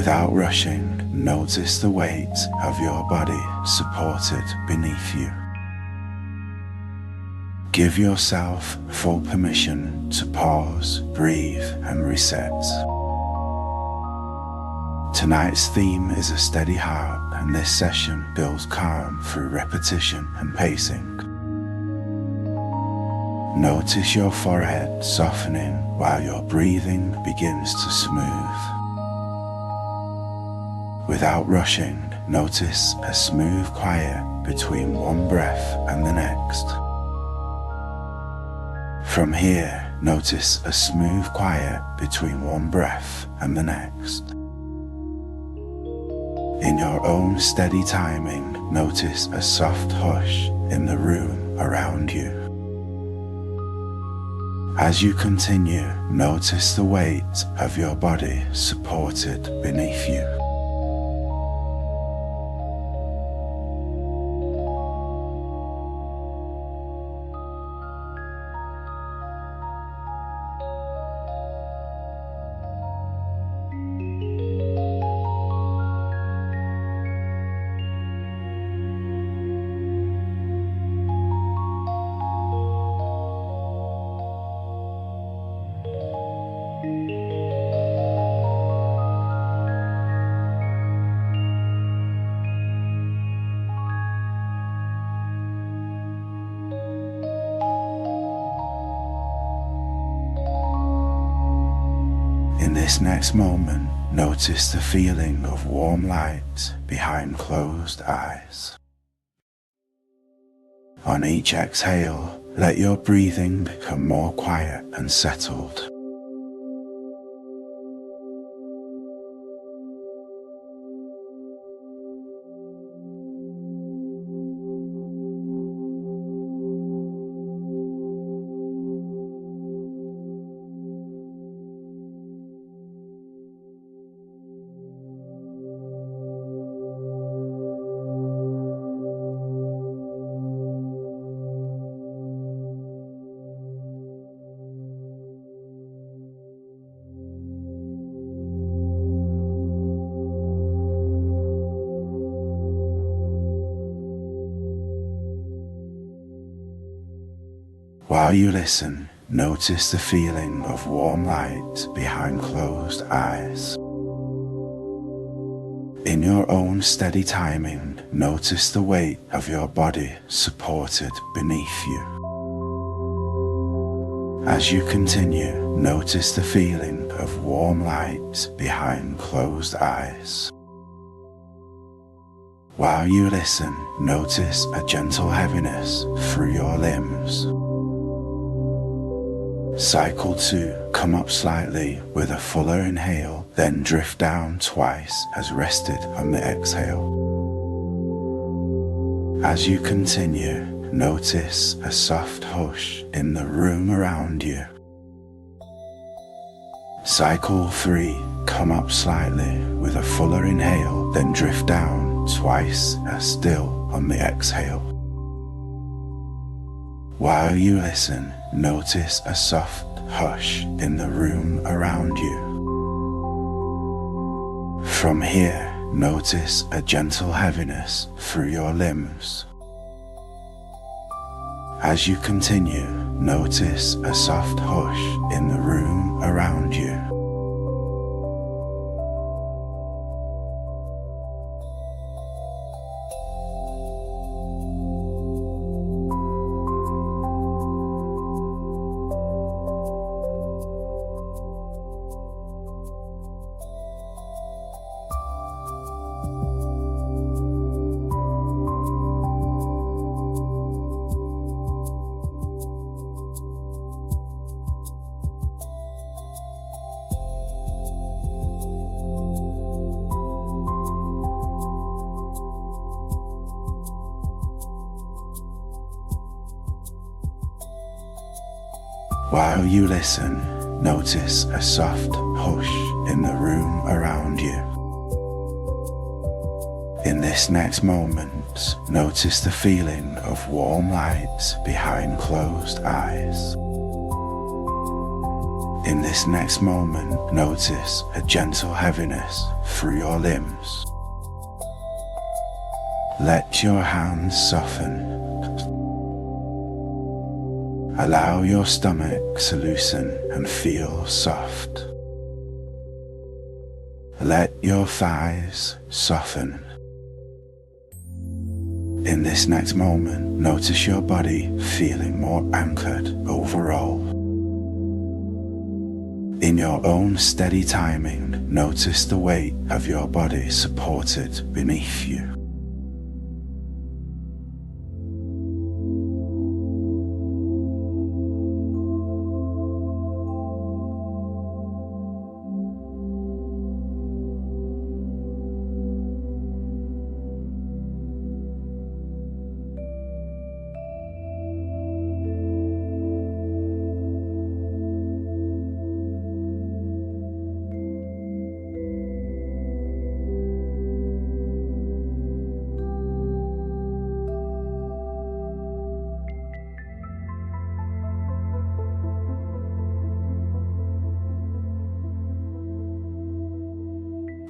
Without rushing, notice the weight of your body supported beneath you. Give yourself full permission to pause, breathe, and reset. Tonight's theme is a steady heart, and this session builds calm through repetition and pacing. Notice your forehead softening while your breathing begins to smooth. Without rushing, notice a smooth quiet between one breath and the next. From here, notice a smooth quiet between one breath and the next. In your own steady timing, notice a soft hush in the room around you. As you continue, notice the weight of your body supported beneath you. In this next moment, notice the feeling of warm light behind closed eyes. On each exhale, let your breathing become more quiet and settled. While you listen, notice the feeling of warm light behind closed eyes. In your own steady timing, notice the weight of your body supported beneath you. As you continue, notice the feeling of warm light behind closed eyes. While you listen, notice a gentle heaviness through your limbs. Cycle 2, come up slightly with a fuller inhale, then drift down twice as rested on the exhale. As you continue, notice a soft hush in the room around you. Cycle 3, come up slightly with a fuller inhale, then drift down twice as still on the exhale. While you listen, notice a soft hush in the room around you. From here, notice a gentle heaviness through your limbs. As you continue, notice a soft hush in the room around you. While you listen, notice a soft hush in the room around you. In this next moment, notice the feeling of warm light behind closed eyes. In this next moment, notice a gentle heaviness through your limbs. Let your hands soften. Allow your stomach to loosen and feel soft. Let your thighs soften. In this next moment, notice your body feeling more anchored overall. In your own steady timing, notice the weight of your body supported beneath you.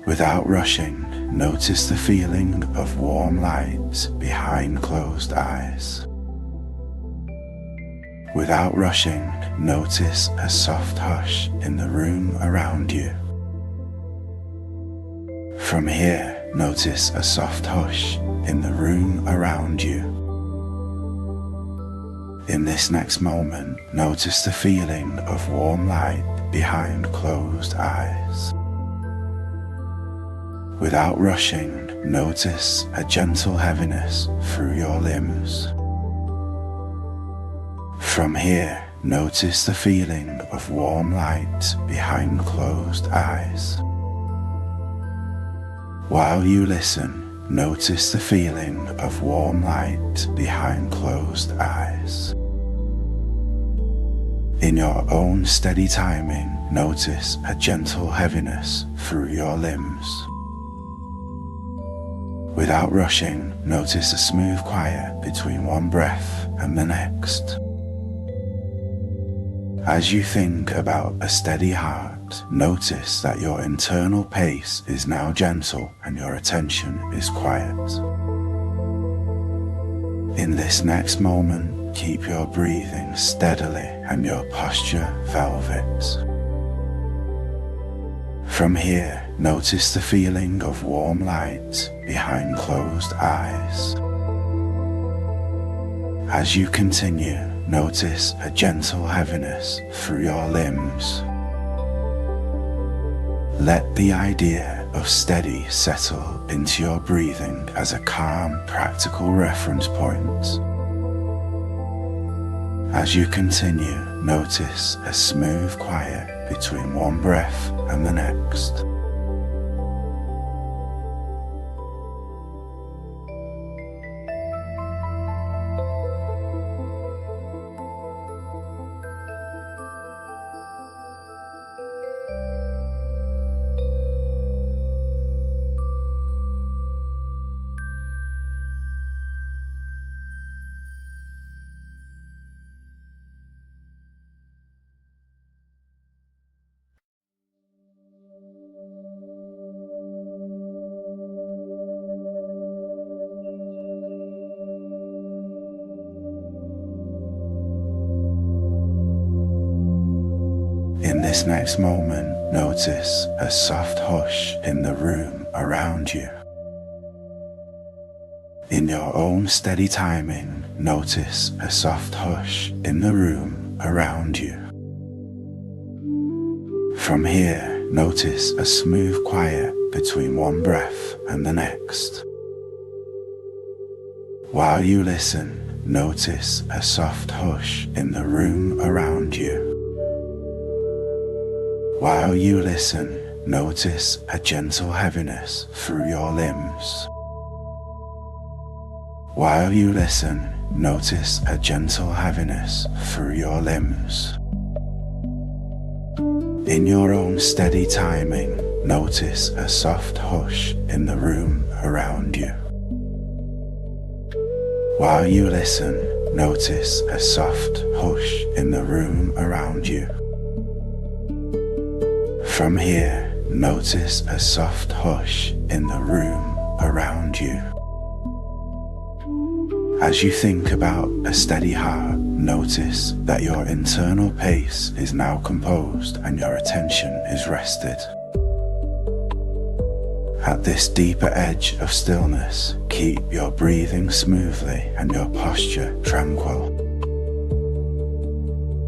Without rushing, notice the feeling of warm light behind closed eyes. Without rushing, notice a soft hush in the room around you. From here, notice a soft hush in the room around you. In this next moment, notice the feeling of warm light behind closed eyes. Without rushing, notice a gentle heaviness through your limbs. From here, notice the feeling of warm light behind closed eyes. While you listen, notice the feeling of warm light behind closed eyes. In your own steady timing, notice a gentle heaviness through your limbs. Without rushing, notice a smooth quiet between one breath and the next. As you think about a steady heart, notice that your internal pace is now gentle and your attention is quiet. In this next moment, keep your breathing steadily and your posture velvet. From here, notice the feeling of warm light behind closed eyes. As you continue, notice a gentle heaviness through your limbs. Let the idea of steady settle into your breathing as a calm, practical reference point. As you continue, notice a smooth quiet between one breath and the next. In this next moment, notice a soft hush in the room around you. In your own steady timing, notice a soft hush in the room around you. From here, notice a smooth quiet between one breath and the next. While you listen, notice a soft hush in the room around you. While you listen, notice a gentle heaviness through your limbs. While you listen, notice a gentle heaviness through your limbs. In your own steady timing, notice a soft hush in the room around you. While you listen, notice a soft hush in the room around you. From here, notice a soft hush in the room around you. As you think about a steady heart, notice that your internal pace is now composed and your attention is rested. At this deeper edge of stillness, keep your breathing smoothly and your posture tranquil.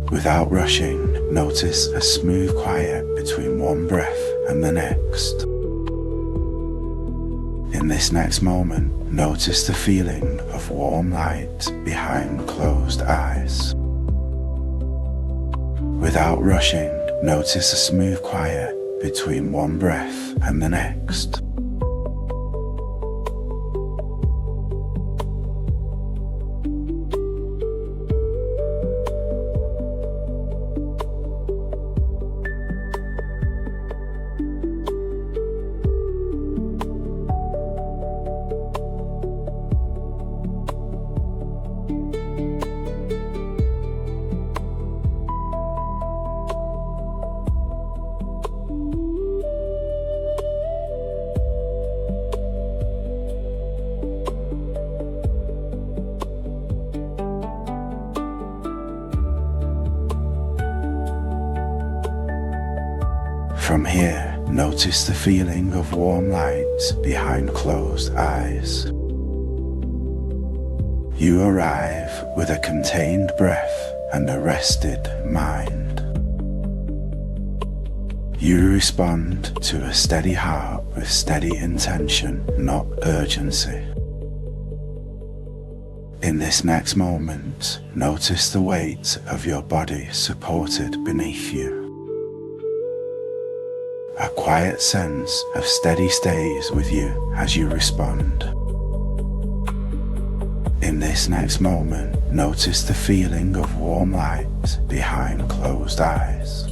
Without rushing, notice a smooth quiet between one breath and the next. In this next moment, notice the feeling of warm light behind closed eyes. Without rushing, notice a smooth quiet between one breath and the next. From here, notice the feeling of warm light behind closed eyes. You arrive with a contained breath and a rested mind. You respond to a steady heart with steady intention, not urgency. In this next moment, notice the weight of your body supported beneath you. A quiet sense of steady stays with you as you respond. In this next moment, notice the feeling of warm light behind closed eyes.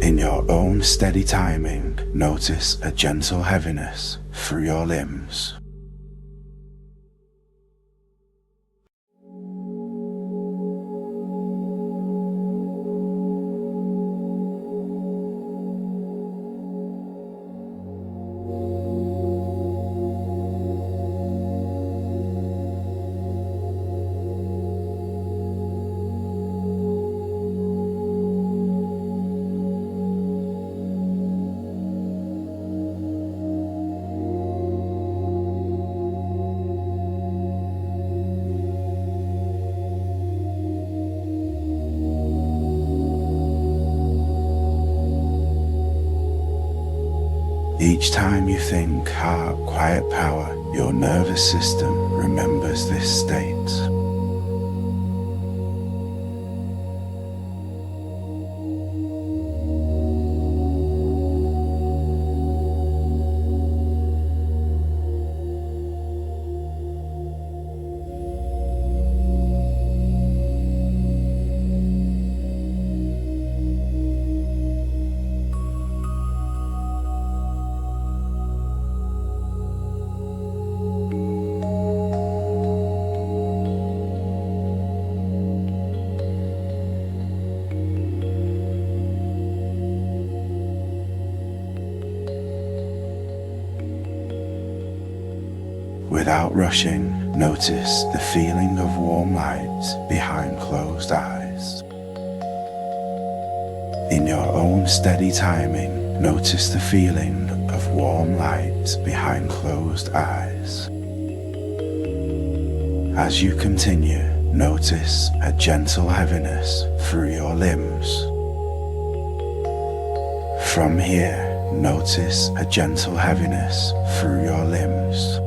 In your own steady timing, notice a gentle heaviness through your limbs. Each time you think heart, quiet power, your nervous system remembers this state. Without rushing, notice the feeling of warm light behind closed eyes. In your own steady timing, notice the feeling of warm light behind closed eyes. As you continue, notice a gentle heaviness through your limbs. From here, notice a gentle heaviness through your limbs.